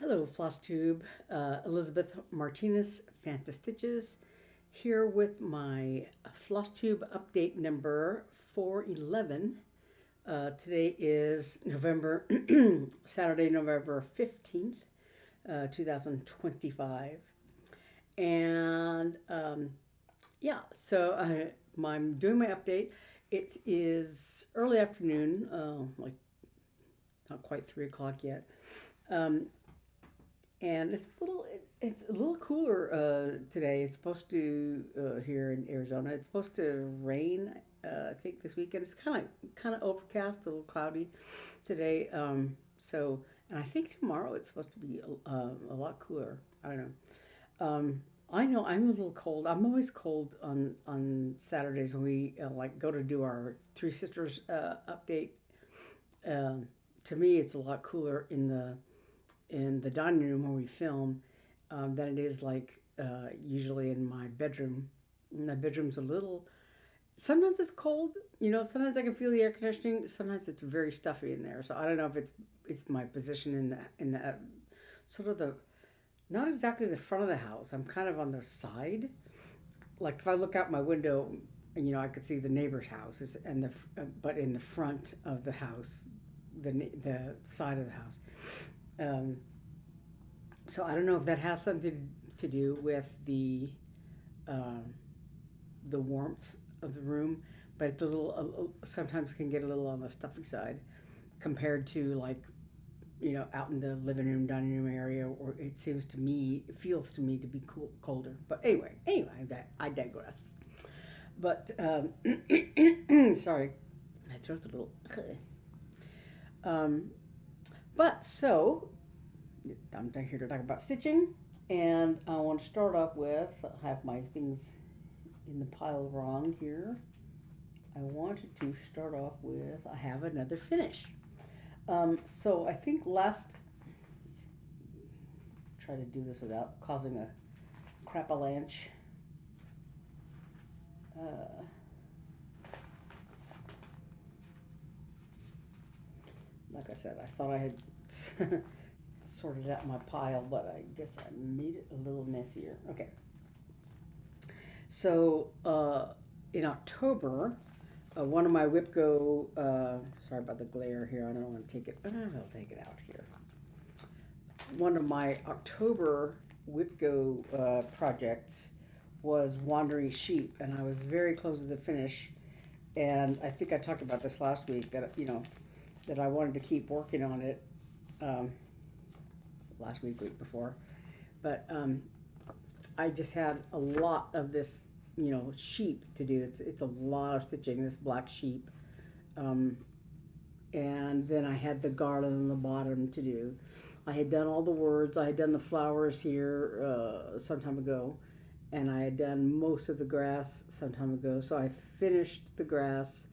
Hello, Flosstube. Elizabeth Martinez, phantastitches, here with my Flosstube update number 411. Today is Saturday, November 15th, 2025. And yeah, so I'm doing my update. It is early afternoon, like not quite 3 o'clock yet. Um, and it's a little cooler today. It's supposed to here in Arizona. It's supposed to rain. I think this weekend. It's kind of overcast, a little cloudy today. And I think tomorrow it's supposed to be a lot cooler. I don't know. I know I'm a little cold. I'm always cold on Saturdays when we like go to do our Three Sisters update. Um, to me, it's a lot cooler in the dining room where we film than it is like usually in my bedroom. My bedroom's a little. Sometimes it's cold. Sometimes I can feel the air conditioning. Sometimes it's very stuffy in there. So I don't know if it's my position in the sort of the not exactly the front of the house. I'm kind of on the side. Like if I look out my window, I could see the neighbor's houses and but in the front of the house, the side of the house. Um, So I don't know if that has something to do with um, the warmth of the room, but it's a little sometimes can get a little on the stuffy side compared to like out in the living room, dining room area, or it feels to me to be colder. But anyway, I digress. But sorry, my throat's a little. Um, but so I'm here to talk about stitching, and I want to start off with I have my things in the pile wrong here. I wanted to start off with I have another finish. So I think last try to do this without causing a crapalanche. Uh, like I said, I thought I had sorted out my pile, but I guess I made it a little messier. Okay, so in October, one of my WIPGO, sorry about the glare here, I don't want to take it, I'll take it out here. One of my October WIPGO projects was Wandering Sheep, and I was very close to the finish. And I think I talked about this last week that I wanted to keep working on it um, last week before. But I just had a lot of this, sheep to do. It's a lot of stitching, this black sheep. Um, and then I had the garland on the bottom to do. I had done all the words. I had done the flowers here some time ago, and I had done most of the grass some time ago. So I finished the grass,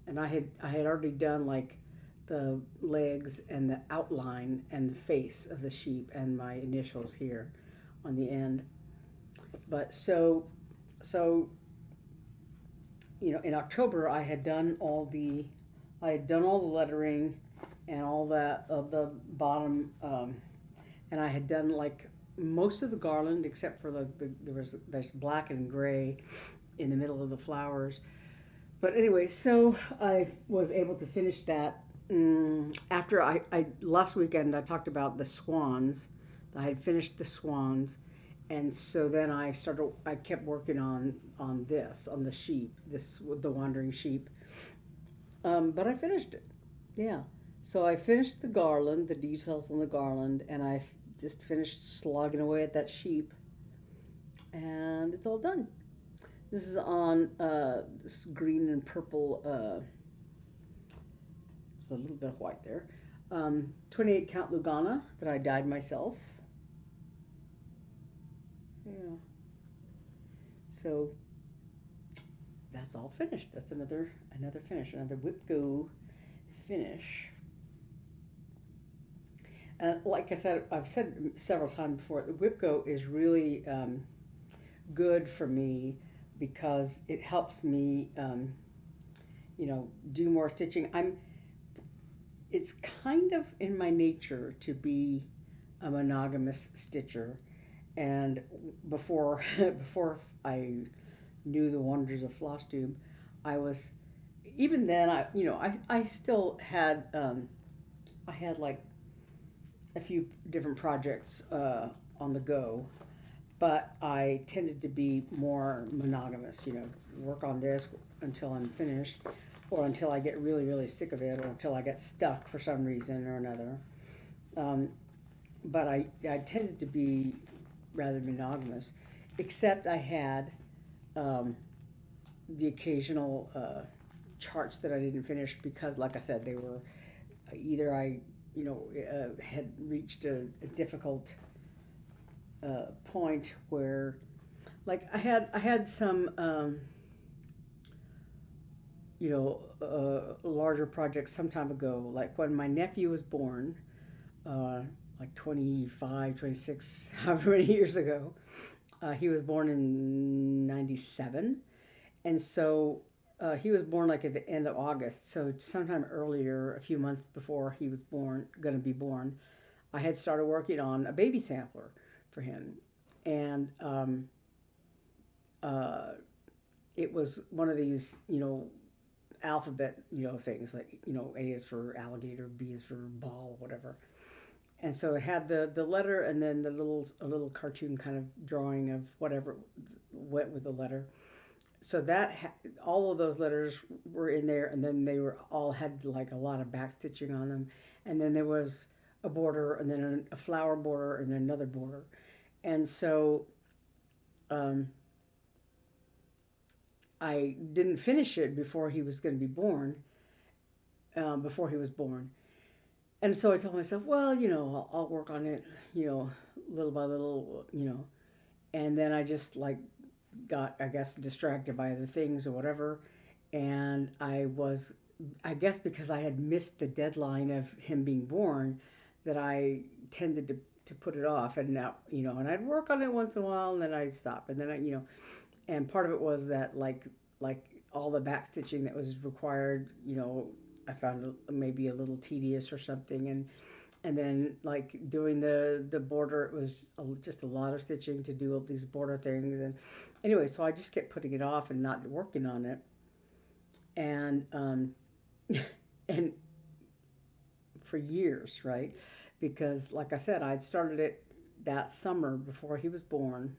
and I had already done like the legs and the outline and the face of the sheep and my initials here on the end. But so in October I had done all the lettering and all that of the bottom, and I had done like most of the garland except for there's black and gray in the middle of the flowers. But anyway, so I was able to finish that after I last weekend I talked about the swans. I had finished the swans, and so then I kept working on the sheep, the wandering sheep. But I finished it. Yeah. So I finished the garland, the details on the garland, and just finished slogging away at that sheep, and it's all done. This is on this green and purple. There's a little bit of white there. 28 count Lugana that I dyed myself. Yeah. So that's all finished. That's another finish, another WIPGO finish. Like I said, I've said several times before, the WIPGO is really good for me because it helps me, do more stitching. It's kind of in my nature to be a monogamous stitcher, and before before I knew the wonders of Flosstube, I was even then I still had I had like a few different projects on the go, but I tended to be more monogamous. Work on this until I'm finished, or until I get really really sick of it, or until I get stuck for some reason or another. Um, but I tended to be rather monogamous, except I had um, the occasional charts that I didn't finish because, like I said, they were either I had reached a difficult point where, like, I had some larger projects some time ago, like when my nephew was born, like 25, 26, however many years ago. He was born in 97. And so he was born like at the end of August. So sometime earlier, a few months before he was going to be born, I had started working on a baby sampler for him. And uh, it was one of these, alphabet, things like, A is for alligator, B is for ball, whatever. And so it had the letter and then a little cartoon kind of drawing of whatever went with the letter. So all of those letters were in there, and then they were all had like a lot of back stitching on them, and then there was a border, and then a flower border, and another border, and so um, I didn't finish it before he was going to be born. Before he was born, and so I told myself, well, I'll work on it, little by little, and then I just like got, I guess, distracted by other things or whatever. And I guess because I had missed the deadline of him being born, that I tended to put it off. And now, and I'd work on it once in a while and then I'd stop. And then and part of it was that like all the back stitching that was required, I found maybe a little tedious or something. And then like doing the border, it was just a lot of stitching to do all these border things. And anyway, so I just kept putting it off and not working on it. And and for years, right? Because like I said, I'd started it that summer before he was born,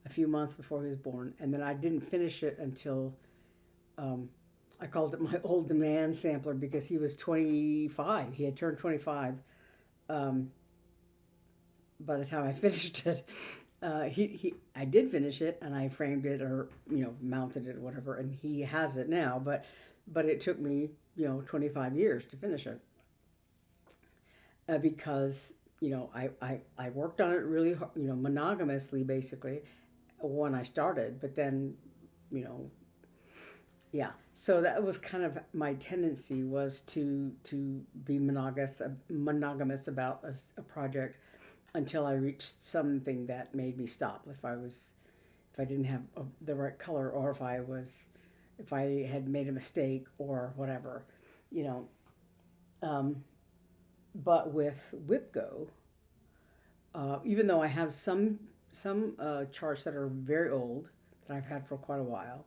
a few months before he was born, and then I didn't finish it until um, I called it my old demand sampler because he was 25. He had turned 25 um, by the time I finished it. I did finish it and I framed it or mounted it or whatever, and he has it now. But it took me 25 years to finish it because I worked on it really monogamously basically when I started, but then you know yeah. So that was kind of my tendency, was to be monogamous about a project until I reached something that made me stop. If I didn't have the right color, or if I had made a mistake or whatever, you know. Um, but with WIPGO, even though I have some charts that are very old that I've had for quite a while,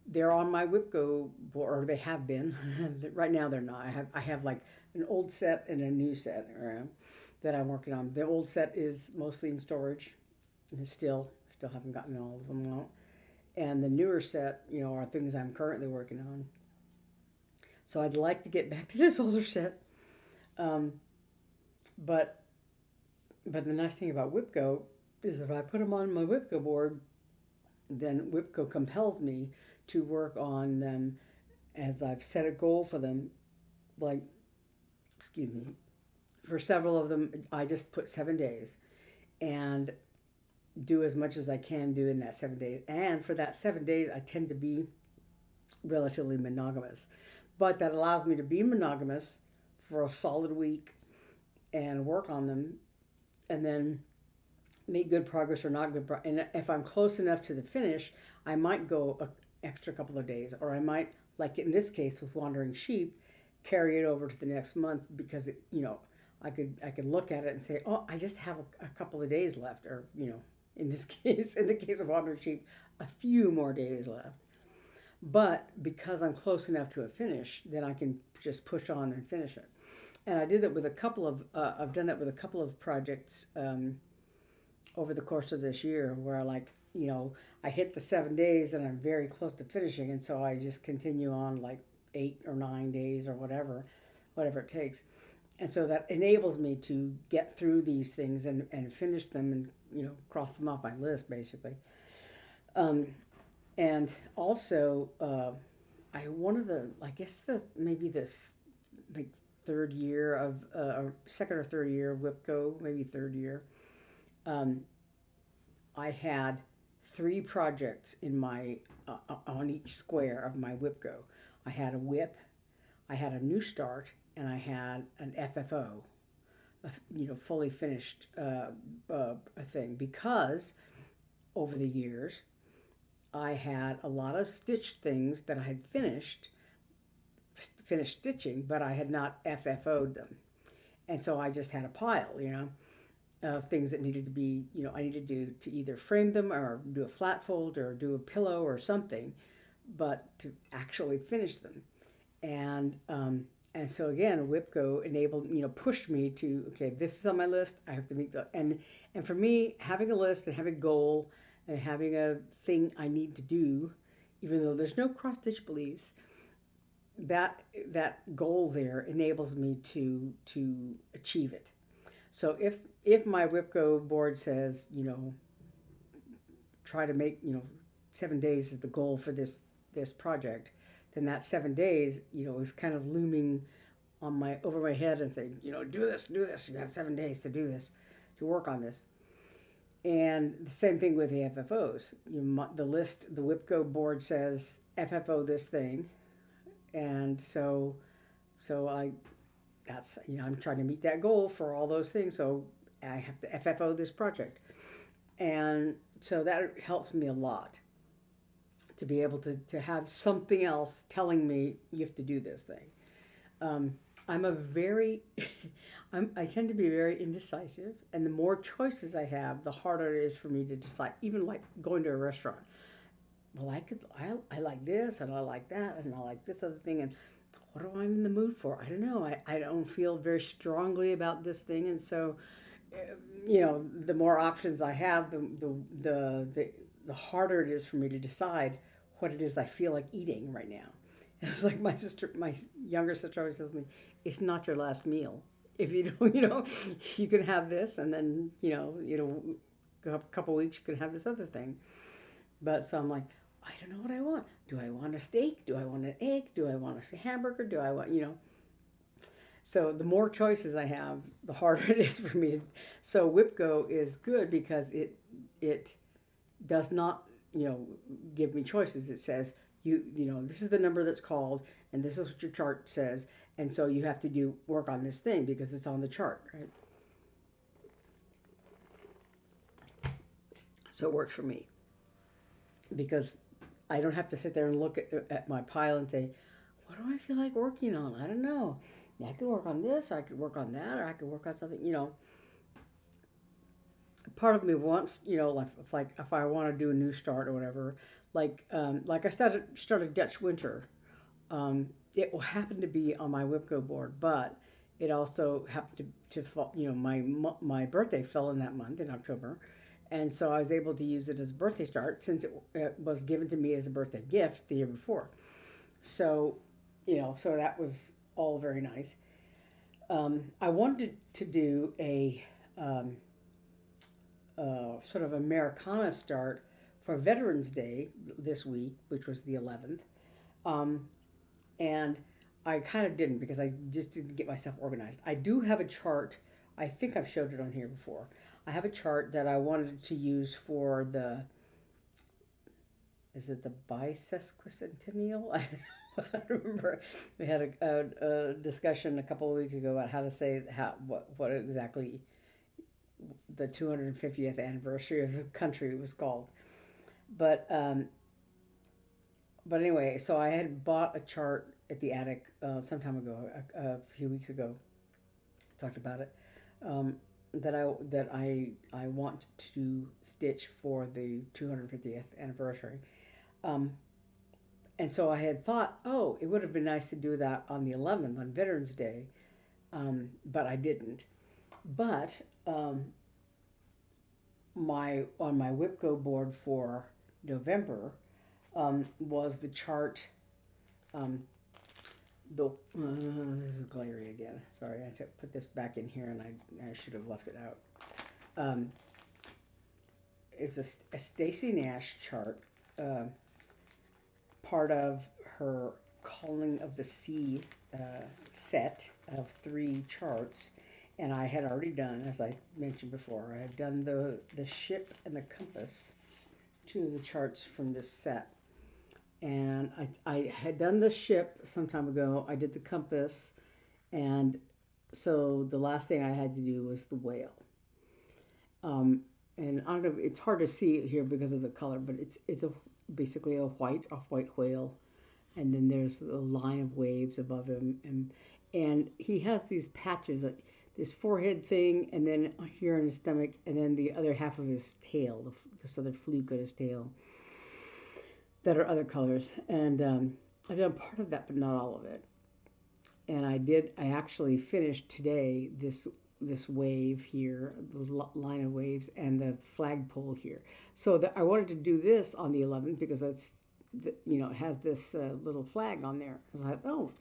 they're on my WIPGO board, or they have been. Right now they're not. I have like an old set and a new set that I'm working on. The old set is mostly in storage, and still haven't gotten all of them out. And the newer set, are things I'm currently working on. So I'd like to get back to this older set. Um, but but the nice thing about WIPGO is if I put them on my WIPGO board, then WIPGO compels me to work on them as I've set a goal for them. Like, excuse me, for several of them, I just put 7 days and do as much as I can do in that 7 days. And for that 7 days, I tend to be relatively monogamous. But that allows me to be monogamous for a solid week and work on them, and then make good progress or not good progress. And if I'm close enough to the finish, I might go an extra couple of days, or I might, like in this case with Wandering Sheep, carry it over to the next month because I could look at it and say, oh, I just have a couple of days left, or in this case, in the case of Water Sheep, a few more days left. But because I'm close enough to a finish, then I can just push on and finish it. And I did that with a couple of. I've done that with a couple of projects over the course of this year, where I hit the 7 days and I'm very close to finishing, and so I just continue on like 8 or 9 days or whatever it takes. And so that enables me to get through these things and finish them and cross them off my list basically. Um, and also, I one of the I guess the maybe this like third year of or second or third year of WIPGO, maybe third year. Um, I had three projects in my on each square of my WIPGO. I had a WIP, I had a new start, and I had an FFO, fully finished a thing, because over the years I had a lot of stitched things that I had finished stitching, but I had not FFO'd them, and so I just had a pile, of things that needed to be, I needed to either frame them or do a flat fold or do a pillow or something, but to actually finish them. And so again, WIPGO enabled, pushed me to, okay, this is on my list. I have to meet and for me, having a list and having a goal and having a thing I need to do, even though there's no cross stitch beliefs, that goal there enables me to achieve it. So if my WIPGO board says, try to make, 7 days is the goal for this project, then that 7 days, is kind of looming on my over my head and saying, do this. You have 7 days to do this, to work on this. And the same thing with the FFOs. The list, the WIPGO board says FFO this thing, and so I'm trying to meet that goal for all those things. So I have to FFO this project, and so that helps me a lot to be able to have something else telling me you have to do this thing. Um, I'm a very, I tend to be very indecisive, and the more choices I have, the harder it is for me to decide. Even like going to a restaurant. Well, I like this, and I like that, and I like this other thing, and what am I in the mood for? I don't know. I don't feel very strongly about this thing, and so the more options I have, the harder it is for me to decide what it is I feel like eating right now. It's like my younger sister always tells me, it's not your last meal. If you don't, you can have this, and then a couple weeks you can have this other thing. But so I'm like, I don't know what I want. Do I want a steak? Do I want an egg? Do I want a hamburger? Do I want, So the more choices I have, the harder it is for me to. So WIPGO is good because it does not give me choices. It says this is the number that's called, and this is what your chart says, and so you have to do work on this thing because it's on the chart, right? So it works for me because I don't have to sit there and look at my pile and say, what do I feel like working on? I don't know. I could work on this, I could work on that, or I could work on something. Part of me wants, if I want to do a new start or whatever, like I started Dutch Winter. It will happen to be on my WIPGO board, but it also happened to fall. My birthday fell in that month in October, and so I was able to use it as a birthday start since it was given to me as a birthday gift the year before. So, so that was all very nice. I wanted to do a sort of Americana start for Veterans Day this week, which was the 11th. Um, and I kind of didn't because I just didn't get myself organized. I do have a chart. I think I've showed it on here before. I have a chart that I wanted to use for the, is it the bisesquicentennial? I don't remember. We had a discussion a couple of weeks ago about how to say what exactly the 250th anniversary of the country was called. But but anyway, so I had bought a chart at the attic some time ago, a few weeks ago, talked about it. Um, that I want to stitch for the 250th anniversary. Um, and so I had thought, oh, it would have been nice to do that on the 11th on Veterans Day, but I didn't. But my on my WIPGO board for November was the chart. Um, the This is glary again. Sorry, I had to put this back in here, and I should have left it out. Um, is a Stacey Nash chart, uh, part of her Calling of the Sea set of 3 charts. And I had already done, as I mentioned before, I had done the ship and the compass, 2 of the charts from this set. And I had done the ship some time ago. I did the compass, and so the last thing I had to do was the whale. Um, and I don't know, it's hard to see it here because of the color, but it's basically a white whale, and then there's a line of waves above him, and he has these patches, like this forehead thing, and then here in his stomach, and then the other half of his tail, this other fluke of his tail, that are other colors, and I've done part of that, but not all of it. And I actually finished today this wave here, the line of waves, and the flagpole here. So I wanted to do this on the 11th because it has this little flag on there. I thought, oh,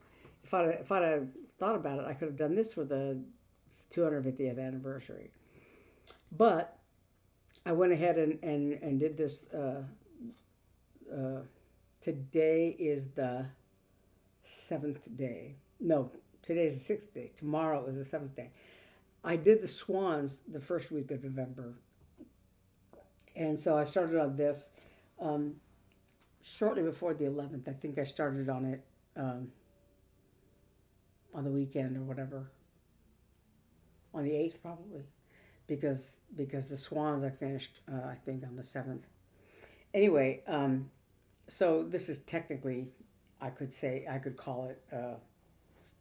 if I'd have thought about it, I could have done this for the 250th anniversary. But I went ahead and did this. Uh, Today is the 7th day. No, today is the 6th day. Tomorrow is the 7th day. I did the Swans the first week of November. And so I started on this um, shortly before the 11th. I think I started on it on the weekend or whatever, on the 8th probably, because the Swans I finished, I think, on the 7th. Anyway, so this is technically, I could call it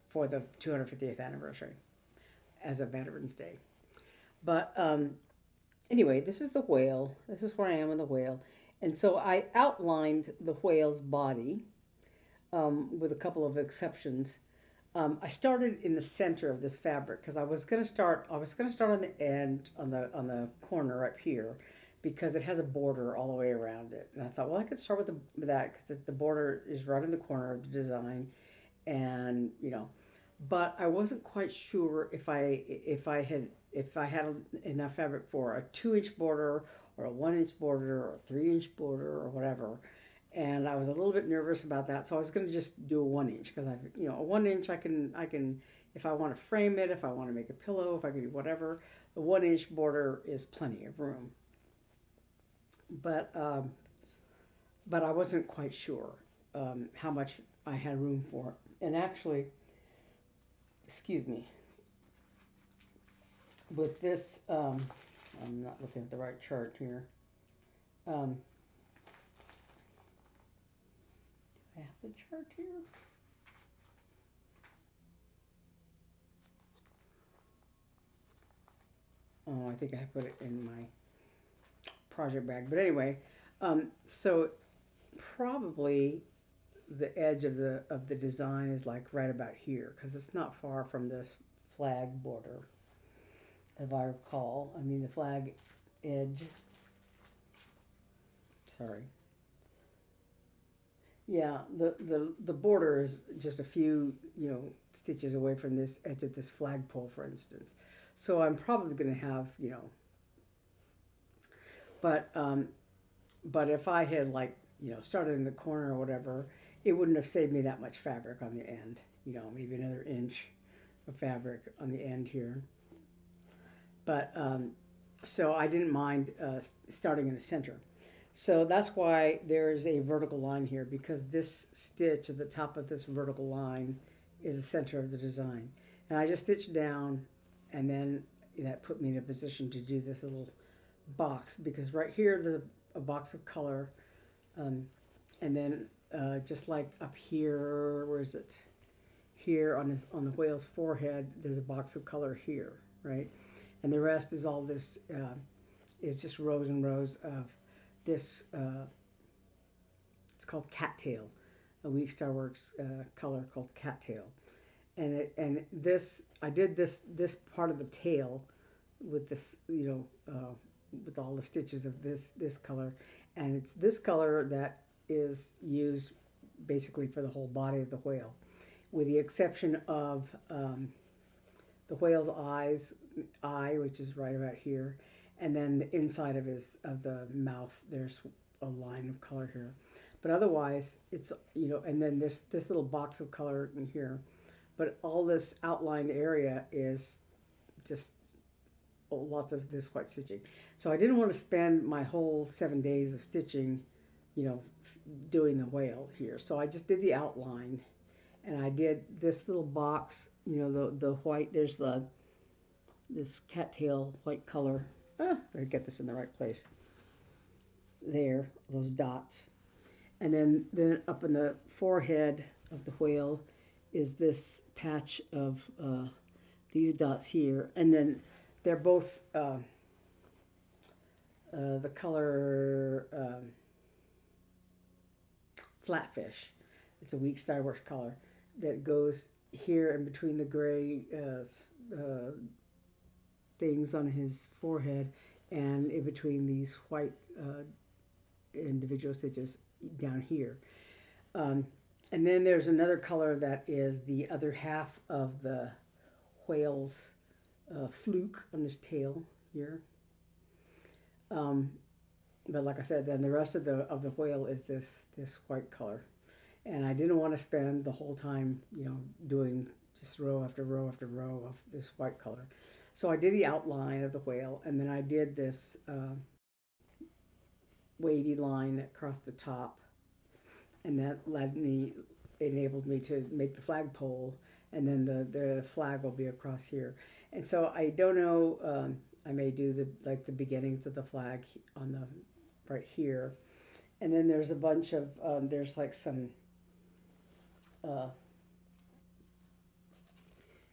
for the 250th anniversary as a Veterans Day. But anyway, this is the whale. This is where I am in the whale. And so I outlined the whale's body with a couple of exceptions. I started in the center of this fabric because I was going to start. I was going to start on the end, on the corner up here, because it has a border all the way around it. And I thought, well, I could start with that because the border is right in the corner of the design, and but I wasn't quite sure if I had enough fabric for a 2-inch border or a 1-inch border or a 3-inch border or whatever. And I was a little bit nervous about that, so I was going to just do a 1-inch because a 1-inch I can if I want to frame it, if I want to make a pillow, if I can do whatever, the 1-inch border is plenty of room. But but I wasn't quite sure how much I had room for, and actually, excuse me, with this, I'm not looking at the right chart here. Um, I have the chart here. Oh, I think I put it in my project bag. But anyway, so probably the edge of the design is like right about here because it's not far from this flag border, if I recall. I mean the flag edge. Sorry. Yeah, the border is just a few, stitches away from this edge of this flagpole, for instance. So I'm probably going to have, but but if I had like, started in the corner or whatever, it wouldn't have saved me that much fabric on the end. Maybe another inch of fabric on the end here. But so I didn't mind starting in the center. So that's why there's a vertical line here, because this stitch at the top of this vertical line is the center of the design. And I just stitched down, and then that put me in a position to do this little box, because right here there's a box of color, and then just like up here, where is it? here on the whale's forehead. There's a box of color here, right? And the rest is all this is just rows and rows of this. It's called cattail, a Week Star Works color called cattail. And this I did this part of the tail with this, with all the stitches of this color, and it's this color that is used basically for the whole body of the whale, with the exception of the whale's eye, which is right about here, and then the inside of the mouth. There's a line of color here, but otherwise it's and then this little box of color in here, but all this outlined area is just lots of this white stitching. So I didn't want to spend my whole 7 days of stitching, doing the whale here. So I just did the outline, and I did this little box, the white. There's this cattail white color. Better get this in the right place. There, those dots, and then up in the forehead of the whale is this patch of these dots here, and then they're both the color flatfish. It's a Week Star Works color that goes here in between the gray things on his forehead and in between these white individual stitches down here. And then there's another color that is the other half of the whale's fluke on his tail here. But like I said, then the rest of the whale is this white color, and I didn't want to spend the whole time doing just row after row after row of this white color. So I did the outline of the whale, and then I did this wavy line across the top, and that enabled me to make the flagpole, and then the flag will be across here. And so I don't know, I may do the beginnings of the flag on the right here, and then there's a bunch of there's like some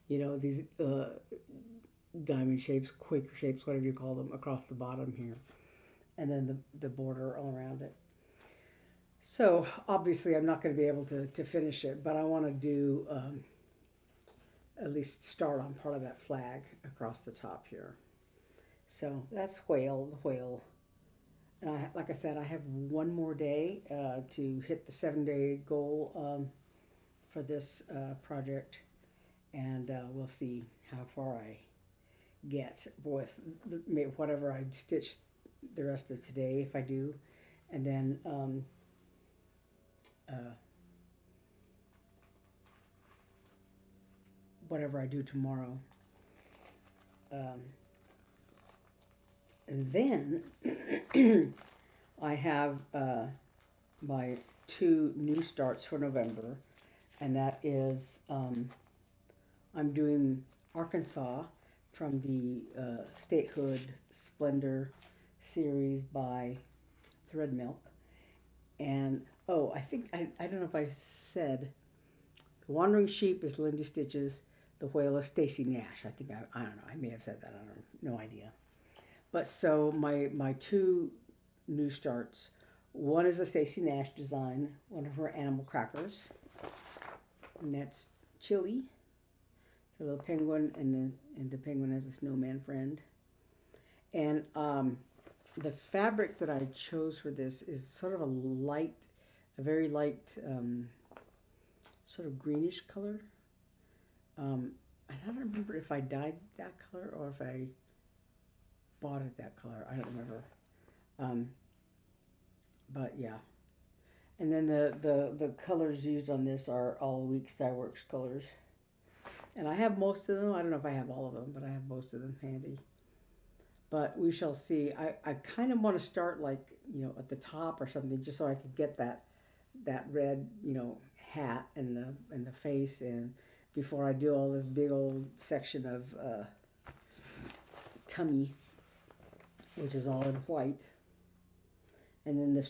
these diamond shapes, Quaker shapes, whatever you call them, across the bottom here, and then the border all around it. So obviously I'm not going to be able to finish it, but I want to do at least start on part of that flag across the top here. So that's the whale. And like I said, I have one more day to hit the 7-day goal for this project, and we'll see how far I get with whatever I stitch the rest of today, if I do, and then whatever I do tomorrow. And then I have my 2 new starts for November, and that is I'm doing Arkansas from the Statehood Splendor Series by Thread Milk. And I think I don't know if I said the Wandering Sheep is Lindy Stitches, the Whale is Stacey Nash. I think I don't know. I may have said that. I don't know. No idea. But so my 2 new starts. One is a Stacey Nash design, one of her animal crackers, and that's Chilli, the little penguin, and the penguin has a snowman friend. And the fabric that I chose for this is sort of a very light, sort of greenish color. I don't remember if I dyed that color or if I bought it that color. I don't remember. But yeah. And then the colors used on this are all Week Star Works colors. And I have most of them. I don't know if I have all of them, but I have most of them handy. But we shall see. I kind of want to start at the top or something, just so I could get that red hat and the face in before I do all this big old section of tummy, which is all in white. And then the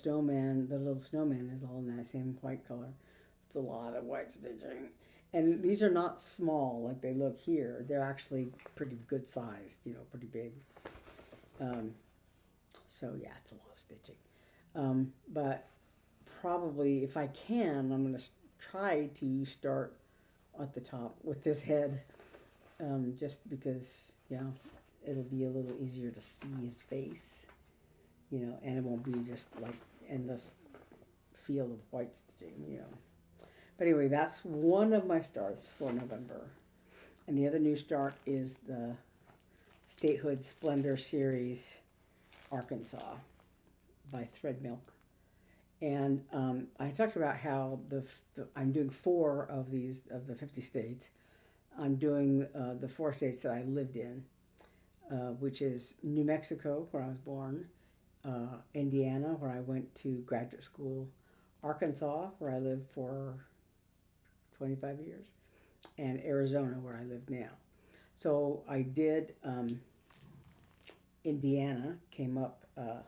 little snowman is all in that same white color. It's a lot of white stitching. And these are not small like they look here. They're actually pretty good sized, you know, pretty big. Um, so yeah, it's a lot of stitching. But probably if I can, I'm going to try to start at the top with this head, just because, yeah, it'll be a little easier to see his face, you know, and it won't be just like endless field of white stitching, you know. But anyway, that's one of my starts for November. And the other new start is the Statehood Splendor Series Arkansas by Thread Milk. And I talked about how I'm doing 4 of these of the 50 states. I'm doing the 4 states that I lived in, which is New Mexico, where I was born, Indiana, where I went to graduate school, Arkansas, where I lived for 25 years, and Arizona, where I live now. So I did Indiana, came up, I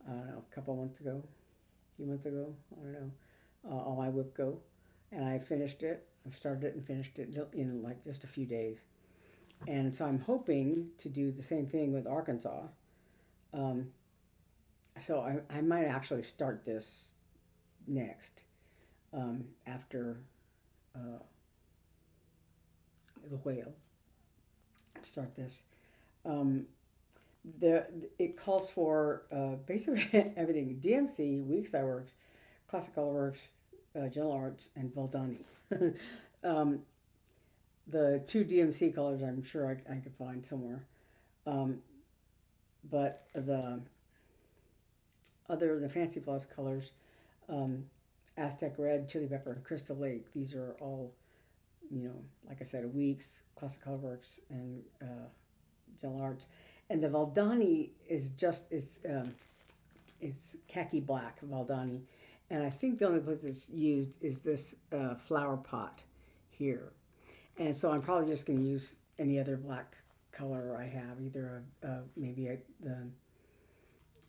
don't know, a couple months ago, a few months ago, I don't know, on my WIPGO, and I finished it. I started it and finished it in like just a few days. And so I'm hoping to do the same thing with Arkansas. Um, so I might actually start this next, after uh, the whale. Start this. Um, the it calls for basically everything: DMC, Weeks Dye Works, Classic Color Works, General Arts, and Valdani. um, the 2 DMC colors I'm sure I could find somewhere, um, but the Fancy Floss colors, um, Aztec Red, Chili Pepper, and Crystal Lake. These are all, you know, like I said, Weeks, Classic Color Works, and General Arts. And the Valdani is just it's khaki black Valdani, and I think the only place it's used is this flower pot here. And so I'm probably just going to use any other black color I have, either maybe the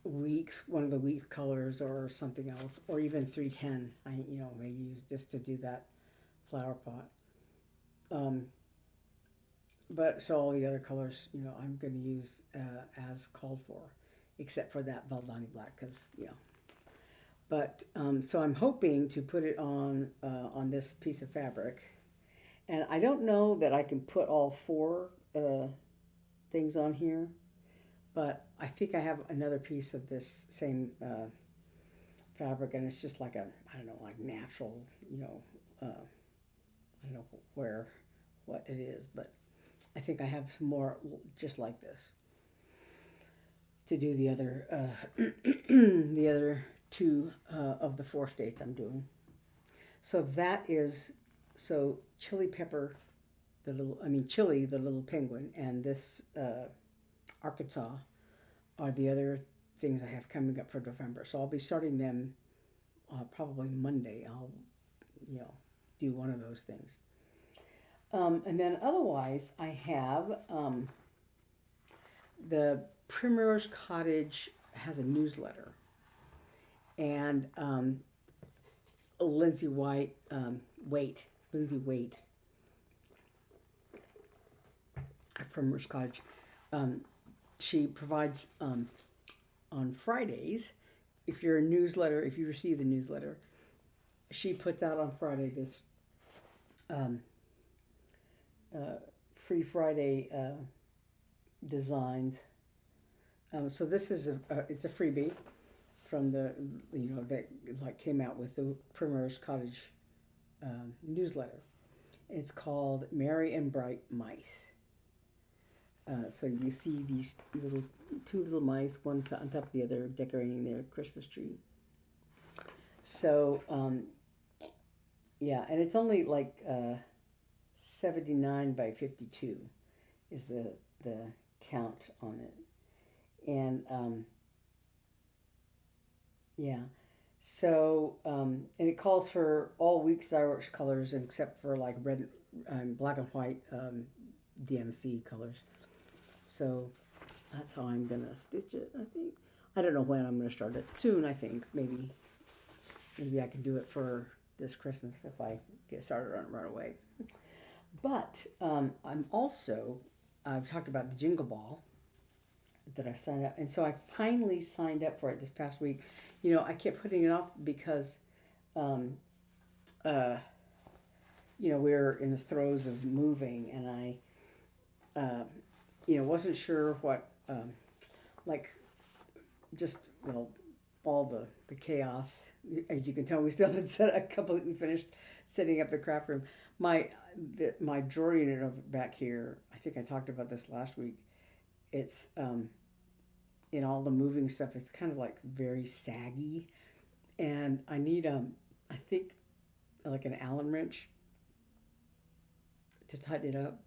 weeks, one of the week colors, or something else, or even 310. I may use just to do that flower pot. Um, but so all the other colors, I'm going to use as called for, except for that Valdani black, because But so I'm hoping to put it on this piece of fabric, and I don't know that I can put all 4 things on here, but I think I have another piece of this same fabric, and it's just like I don't know, like natural, I don't know what it is, but I think I have some more just like this to do the other the other 2 of the 4 states I'm doing. So that is Chili Pepper, Chili, the little penguin, and this Arkansas are the other things I have coming up for November. So I'll be starting them probably Monday. I'll do one of those things. And then otherwise, I have the Primrose Cottage has a newsletter, and Lindsay White, Lindsay Waite from Primrose Cottage. She provides on Fridays, if you're a newsletter, if you receive the newsletter, she puts out on Friday this um, Free Friday designs. So this is it's a freebie from the that like came out with the Primrose Cottage newsletter. It's called Merry and Bright Mice. So you see these 2 little mice, one on top of the other, decorating their Christmas tree. So yeah, and it's only like 79 by 52 is the count on it, and yeah. So and it calls for all Weeks Dye Works colors except for like red, black and white DMC colors. So that's how I'm gonna stitch it. I think I don't know when I'm gonna start it. Soon, I think maybe I can do it for this Christmas if I get started on it right away. But I'm also, I've talked about the Jingle Ball that I signed up, and so I finally signed up for it this past week. You know, I kept putting it off because, um, uh, you know, we're in the throes of moving, and you know, wasn't sure what, like, just, well, all the chaos. As you can tell, we still haven't completely finished setting up the craft room. My my drawer unit over back here, I think I talked about this last week. It's in all the moving stuff. It's kind of like very saggy, and I need I think like an Allen wrench to tighten it up.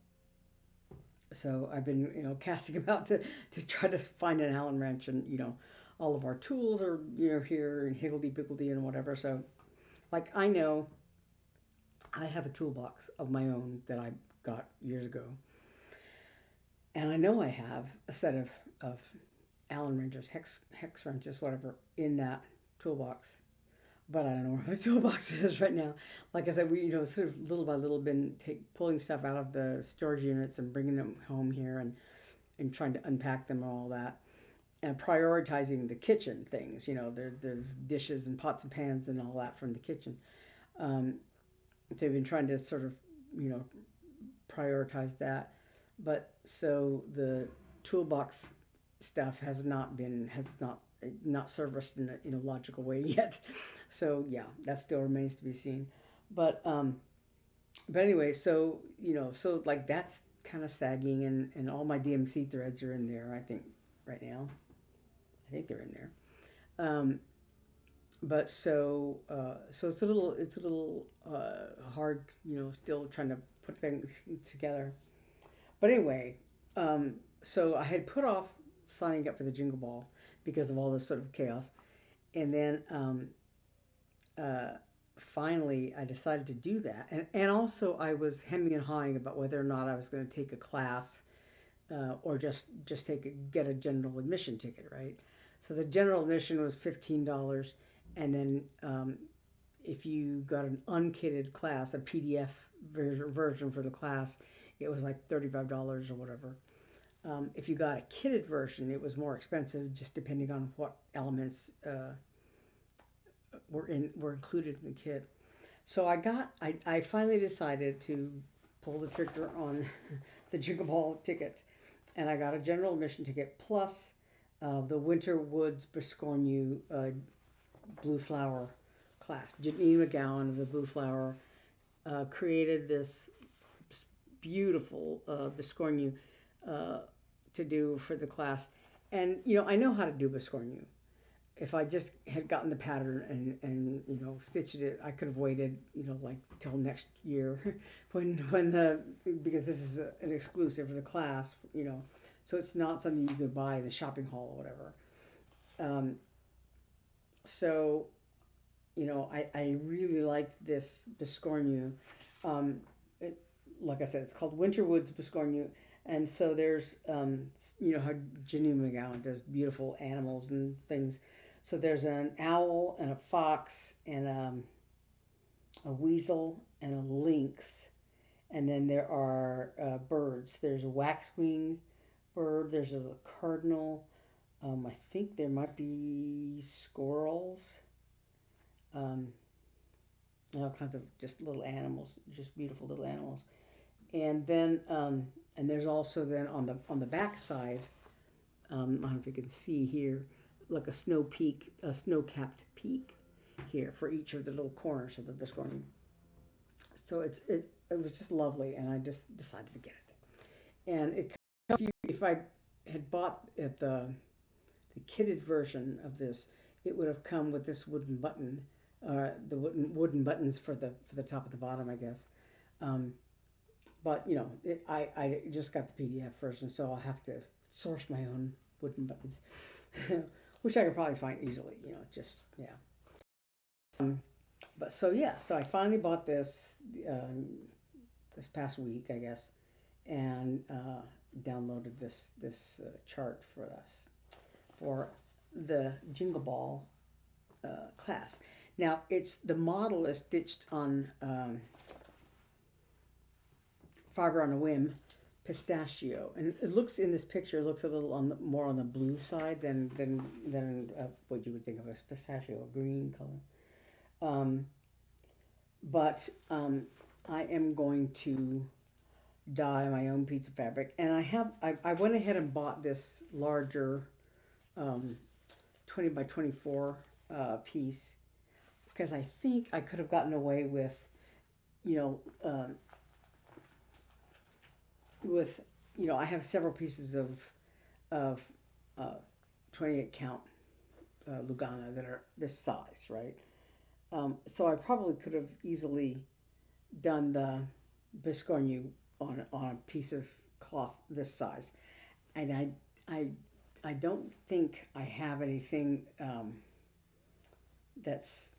So I've been, you know, casting about to try to find an Allen wrench, and you know, all of our tools are, you know, here and higgledy piggledy and whatever. So like I know I have a toolbox of my own that I got years ago, and I know I have a set of Allen wrenches, hex wrenches, whatever, in that toolbox. But I don't know where my toolbox is right now. Like I said, we, you know, sort of little by little been pulling stuff out of the storage units and bringing them home here, and trying to unpack them and all that, and prioritizing the kitchen things. You know, the dishes and pots and pans and all that from the kitchen. Um, so we've been trying to sort of, you know, prioritize that. But so the toolbox stuff has not serviced in a logical way yet. So yeah, that still remains to be seen. But anyway, so you know, so like that's kind of sagging, and all my DMC threads are in there. I think right now, I think they're in there. Um, but so it's a little hard, you know, still trying to put things together. But anyway, so I had put off signing up for the Jingle Ball because of all this sort of chaos, and then uh, finally I decided to do that, and also I was hemming and hawing about whether or not I was going to take a class, or just get a general admission ticket, right? So the general admission was $15, and then if you got an unkitted class, a PDF version for the class, it was like $35 or whatever. If you got a kitted version, it was more expensive, just depending on what elements were included in the kit. So I finally decided to pull the trigger on the Jingle Ball ticket, and I got a general admission ticket plus the Winter Woods Biscornu Blue Flower class. Jeannine McGowan of the Blue Flower created this beautiful Biscornu uh, to do for the class. And, you know, I know how to do Biscornu. If I just had gotten the pattern and you know, stitched it, I could have waited, you know, like till next year when the, because this is an exclusive for the class, you know, so it's not something you could buy in the shopping hall or whatever. Um, so you know, I really liked this Biscornu. Um, it, like I said, it's called Winterwoods Biscornu. And so there's, you know, how Jeannine McGowan does beautiful animals and things. So there's an owl and a fox and a weasel and a lynx. And then there are birds. There's a waxwing bird. There's a cardinal. I think there might be squirrels. Um, all kinds of just little animals, just beautiful little animals. And then and there's also then on the back side, I don't know if you can see here, like a snow-capped peak here for each of the little corners of the Biscorn. So it was just lovely, and I just decided to get it. And if I had bought at the kitted version of this, it would have come with this wooden button, the wooden buttons for the top and the bottom, I guess. Um, but you know, I just got the PDF version, so I'll have to source my own wooden buttons, which I could probably find easily. You know, just yeah. But so yeah, so I finally bought this this past week, I guess, and downloaded this chart for us for the Jingle Ball class. Now it's the model is stitched on Fiber on a Whim pistachio, and it looks in this picture. It looks a little on the more on the blue side than what you would think of as pistachio, a green color. But I am going to dye my own piece of fabric, and I went ahead and bought this larger 20 by 24 piece because I think I could have gotten away with, you know, with, I have several pieces of uh, 28 count Lugana that are this size, right? So I probably could have easily done the biscornu on a piece of cloth this size, and I I don't think I have anything that's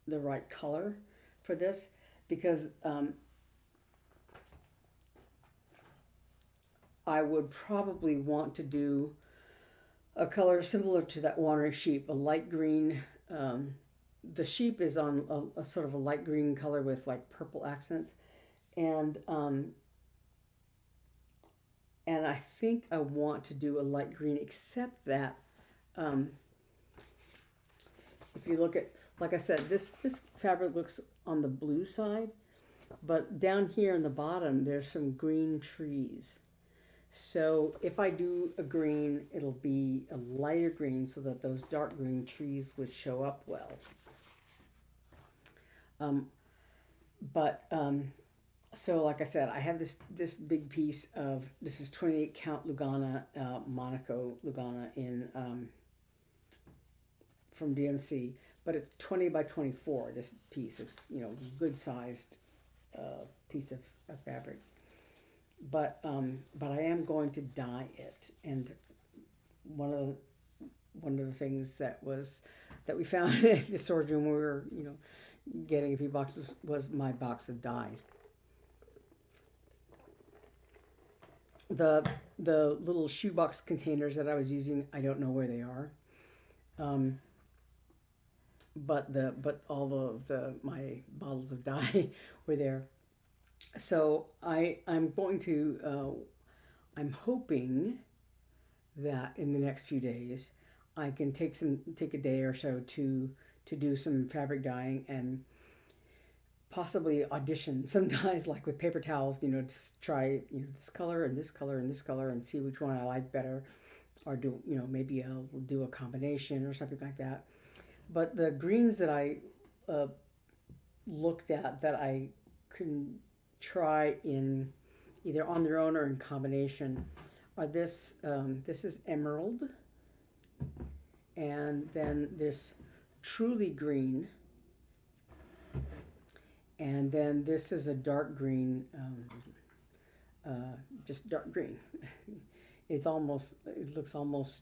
the right color for this because I would probably want to do a color similar to that wandering sheep, a light green. The sheep is on a sort of a light green color with like purple accents, and um, and I think I want to do a light green, except that um, if you look at, like I said, this fabric looks on the blue side, but down here in the bottom there's some green trees. So if I do a green, it'll be a lighter green so that those dark green trees would show up well. Um, but so like I said, I have this big piece of, this is 28 count Lugana, Monaco Lugana in from DMC, but it's 20 by 24. This piece, it's good sized piece of fabric. But I am going to dye it, and one of the, one of the things that we found in the storage room when we were getting a few boxes was my box of dyes. The little shoebox containers that I was using, I don't know where they are. Um, but all the my bottles of dye were there. So I'm going to I'm hoping that in the next few days I can take a day or so to do some fabric dyeing and possibly audition some dyes, like with paper towels, just try this color and this color and this color and see which one I like better, or do maybe I'll do a combination or something like that. But the greens that I uh, looked at that I can try in either on their own or in combination are this is emerald, and then this truly green, and then this is a dark green, just dark green. It looks almost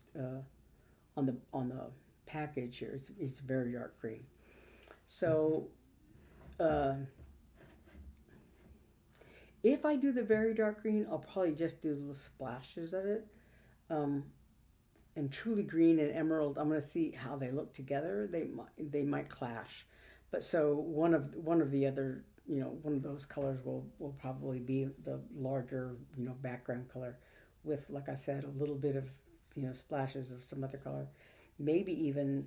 on the package here. It's very dark green. So uh, if I do the very dark green, I'll probably just do little splashes of it. Um, and truly green and emerald, I'm going to see how they look together. They might clash, but so one of the other, one of those colors will probably be the larger, background color, with, like I said, a little bit of splashes of some other color, maybe even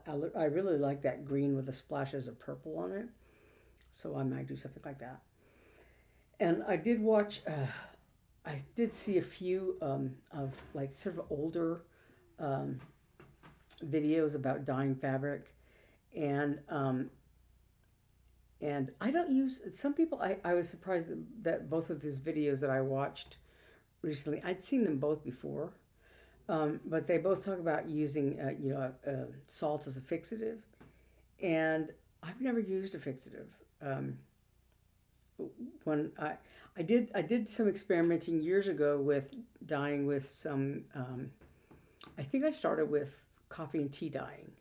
I really like that green with the splashes of purple on it, so I might do something like that. And I did watch. I did see a few of like sort of older um, videos about dyeing fabric, and and I don't use some people. I was surprised that both of these videos that I watched recently, I'd seen them both before, but they both talk about using salt as a fixative, and I've never used a fixative. Um, when I did some experimenting years ago with dyeing with some. I think I started with coffee and tea dyeing,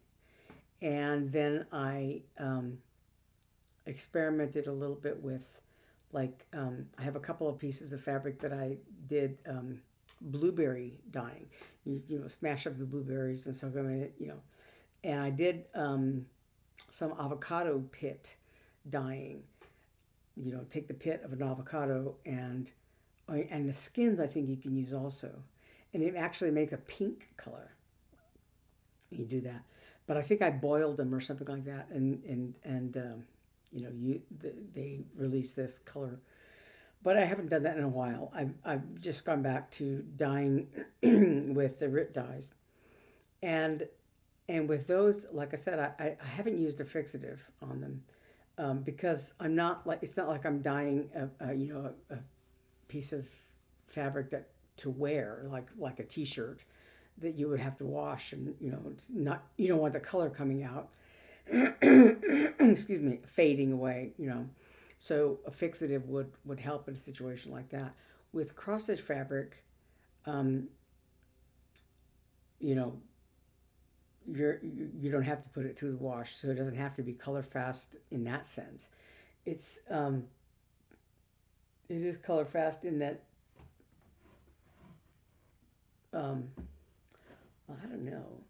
and then I experimented a little bit with, like, I have a couple of pieces of fabric that I did blueberry dyeing. Smash up the blueberries and soak them in it, and I did. some avocado pit dyeing. You know, take the pit of an avocado and the skins I think you can use also. And it actually makes a pink color. You do that. But I think I boiled them or something like that, and you know, they release this color. But I haven't done that in a while. I've just gone back to dyeing with the RIP dyes, and and with those, like I said, I haven't used a fixative on them, because I'm not like it's not like I'm dyeing you know a piece of fabric that to wear like a t-shirt that you would have to wash, and you know it's not, you don't want the color coming out. Excuse me, fading away, you know. So a fixative would help in a situation like that. With cross stitch fabric, um, you know, you don't have to put it through the wash, so it doesn't have to be color fast in that sense. It's it is color fast in that, um, I don't know.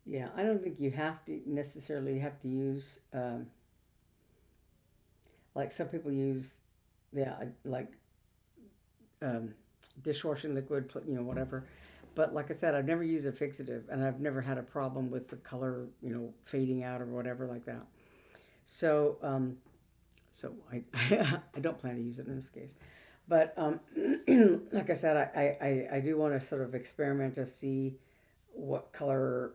Yeah, I don't think you have to necessarily have to use, like some people use, yeah, like um, dishwashing liquid, you know, whatever. But like I said, I've never used a fixative, and I've never had a problem with the color, you know, fading out or whatever like that. So, so I, I don't plan to use it in this case. But like I said, I do want to sort of experiment to see what color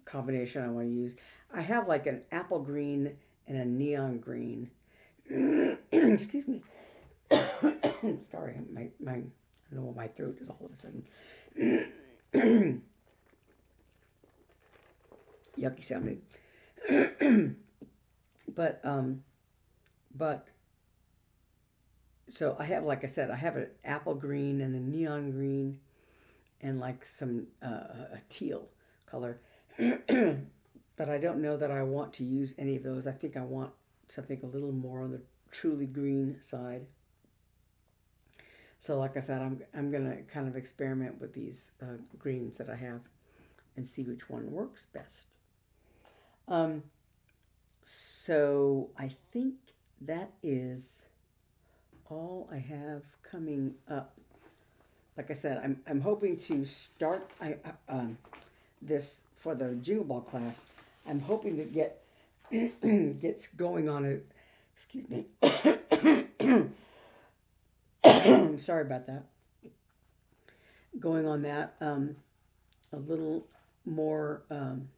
combination I want to use. I have like an apple green and a neon green. Excuse me. Sorry, my I don't know what my throat is all of a sudden. Yucky sounding. but but so I have, like I said, I have an apple green and a neon green and like some a teal color. But I don't know that I want to use any of those. I think I want something a little more on the truly green side. So like I said, I'm gonna kind of experiment with these greens that I have and see which one works best. Um, so I think that is all I have coming up. Like I said, I'm hoping to start this for the Jingle Ball class. I'm hoping to get gets going on it. Excuse me. Sorry about that. Going on that a little more on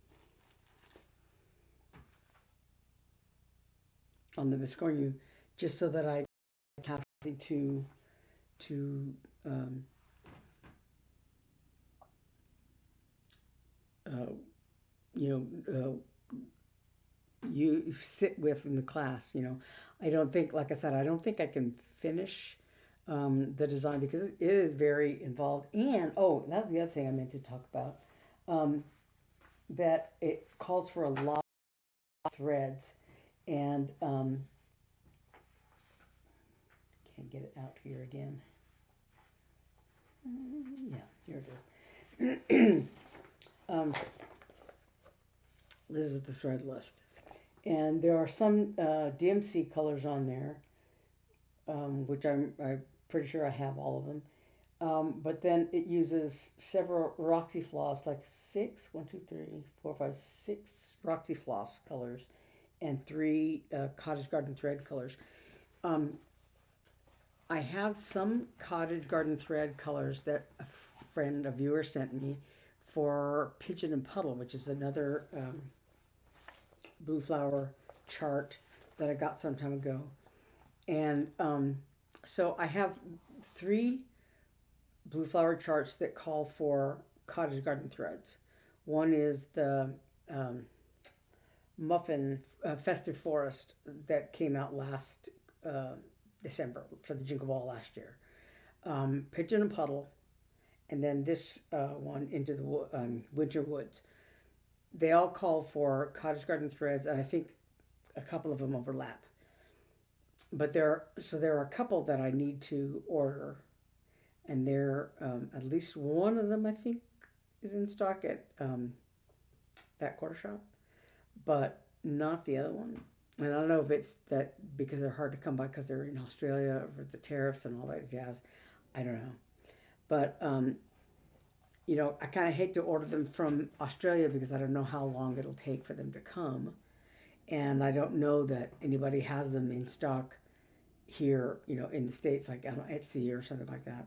the Viscornu, just so that I have something to um, uh, you you sit with in the class. You know, I don't think, like I said, I don't think I can finish the design because it is very involved. And oh, that's the other thing I meant to talk about. Um, that it calls for a lot of threads, and can't get it out here again. Yeah, here it is. This is the thread list, and there are some DMC colors on there, which I'm pretty sure I have all of them. But then it uses several Roxy Floss, like six, one, two, three, four, five, six Roxy Floss colors, and three Cottage Garden Thread colors. Um, I have some Cottage Garden Thread colors that a friend, a viewer, sent me for Pigeon and Puddle, which is another blue flower chart that I got some time ago. And so I have three blue flower charts that call for Cottage Garden threads. One is the um, Muffin Festive Forest that came out last December for the Jingle Ball last year. Pigeon and Puddle, and then this one into the Winter Woods. They all call for Cottage Garden threads, and I think a couple of them overlap. But there are a couple that I need to order, and they're at least one of them I think is in stock at that quarter shop, but not the other one. And I don't know if it's that because they're hard to come by because they're in Australia with the tariffs and all that jazz. I don't know. But, I kind of hate to order them from Australia because I don't know how long it'll take for them to come. And I don't know that anybody has them in stock here, in the States, like on Etsy or something like that.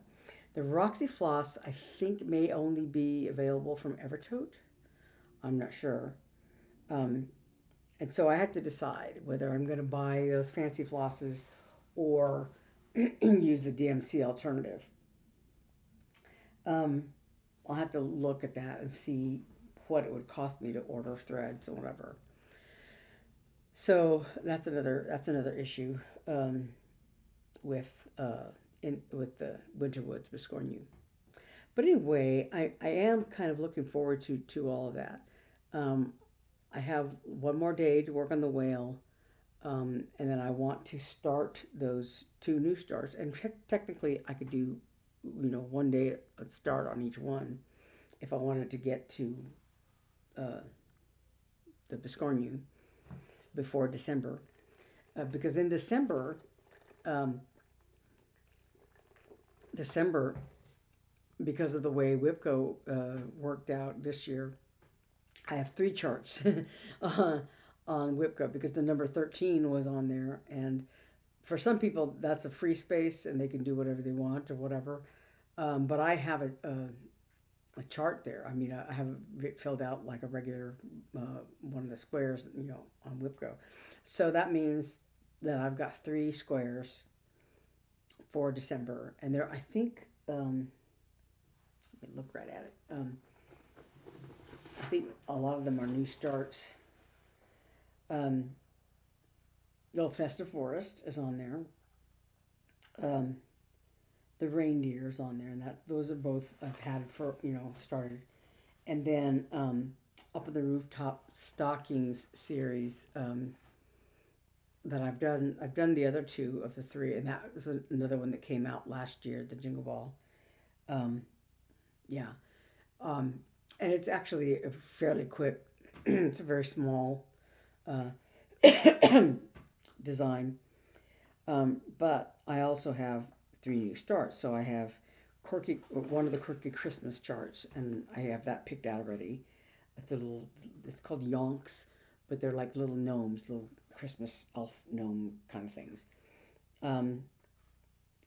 The Roxy Floss, I think, may only be available from Evertote. I'm not sure. Um, and so I have to decide whether I'm going to buy those fancy flosses or use the DMC alternative. Um, I'll have to look at that and see what it would cost me to order threads or whatever. So that's another issue with with the Winter Woods Biscornu. But anyway, I am kind of looking forward to all of that. Um, I have one more day to work on the whale, and then I want to start those two new starts. And technically, I could do, one day a start on each one if I wanted to get to uh, the Biscornu before December. Because in um, December, because of the way WIPGO worked out this year, I have three charts uh, on WIPGO because the number 13 was on there. And for some people, that's a free space and they can do whatever they want or whatever. But I have a chart there. I mean, I have it filled out like a regular one of the squares, on WIPGO. So that means that I've got three squares for December. And there, I think, let me look right at it. I think a lot of them are new starts. Um, the Festive Forest is on there. Um, the Reindeer is on there, and those are both I've had for started. And then up at the Rooftop Stockings series that I've done the other two of the three, and that was another one that came out last year, the Jingle Ball. Um, yeah, um, and it's actually a fairly quick. It's a very small uh, design. But I also have three new starts. So I have one of the quirky Christmas charts, and I have that picked out already. It's called Yonks, but they're like little gnomes, little Christmas elf gnome kind of things. Um,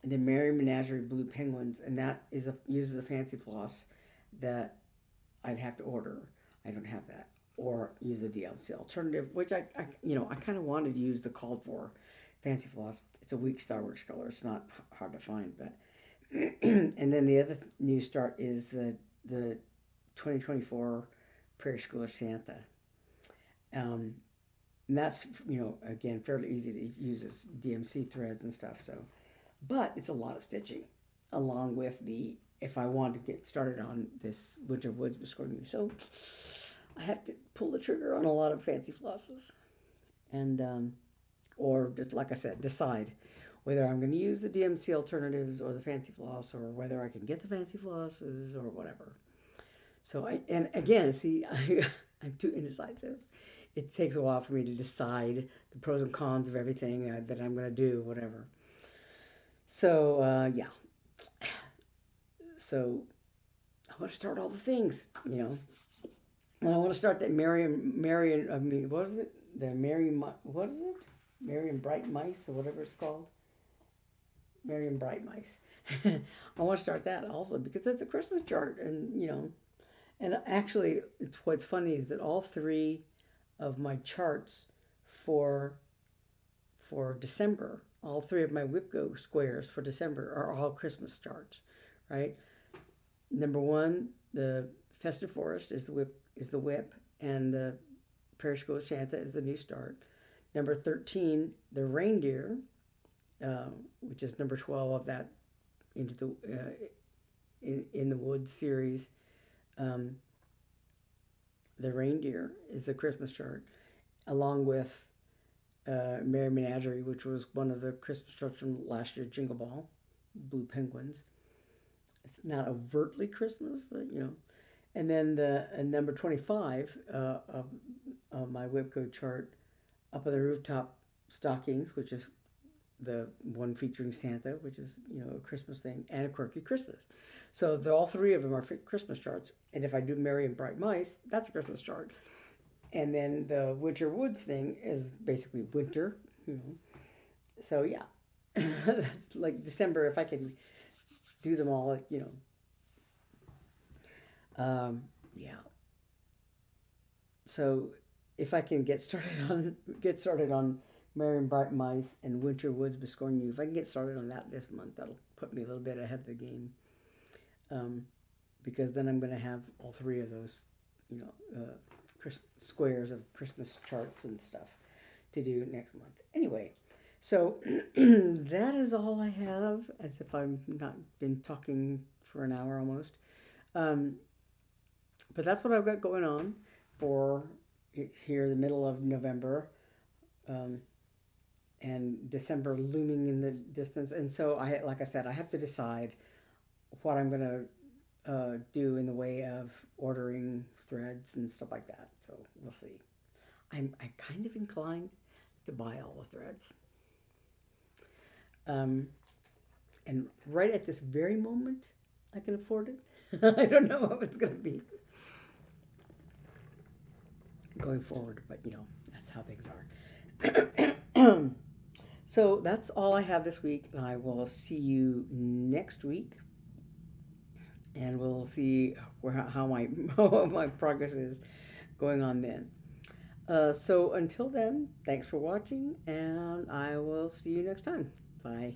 and then Merry Menagerie Blue Penguins, and that uses a fancy floss that I'd have to order. I don't have that. Or use the DLC alternative, which I kind of wanted to use the called for fancy floss. It's a weak Star Wars color. It's not hard to find, but and then the other new start is the 2024 Prairie Schooler Santa. Um, and that's again fairly easy to use as DMC threads and stuff. So, but it's a lot of stitching, along with the if I want to get started on this Winter Woods Biscornu. So I have to pull the trigger on a lot of fancy flosses, and or just like I said, decide whether I'm going to use the DMC alternatives or the fancy floss, or whether I can get the fancy flosses or whatever. So and again, see, I'm too indecisive. It takes a while for me to decide the pros and cons of everything that I'm going to do, whatever. So yeah, so I want to start all the things, And I want to start that Marion. I mean, what is it? The what is it? Marion Bright Mice or whatever it's called. Marion Bright Mice. I want to start that also because it's a Christmas chart, and actually, what's funny is that all three of my charts for December, all three of my WIPGO squares for December are all Christmas charts, right? Number one, the Festive Forest is the whip, and the Prairie School Santa is the new start. Number 13, the Reindeer, which is number 12 of that into the in the Woods series. Um, the Reindeer is a Christmas chart, along with Merry Menagerie, which was one of the Christmas charts from last year's Jingle Ball, Blue Penguins. It's not overtly Christmas, but you know. And then the number 25 of my WIPGO chart, Up on the Rooftop, Stockings, which is the one featuring Santa, which is, you know, a Christmas thing, and A Quirky Christmas. So all three of them are Christmas charts. And if I do Merry and Bright Mice, that's a Christmas chart. And then the Winter Woods thing is basically winter, you know. So yeah, that's like December. If I can do them all, you know, yeah. So if I can get started on Merry and Bright Mice and Winter Woods Biscornu, if I can get started on that this month, that'll put me a little bit ahead of the game. Because then I'm going to have all three of those, you know, squares of Christmas charts and stuff to do next month. Anyway, so that is all I have, as if I've not been talking for an hour almost. Um, but that's what I've got going on for here, the middle of November, um, and December looming in the distance. And so like I said, I have to decide what I'm going to do in the way of ordering threads and stuff like that. So we'll see. I'm kind of inclined to buy all the threads. Um, and right at this very moment, I can afford it. I don't know how it's going to be going forward, but you know, that's how things are. So that's all I have this week, and I will see you next week, and we'll see how my how my progress is going on then. So until then, thanks for watching, and I will see you next time. Bye.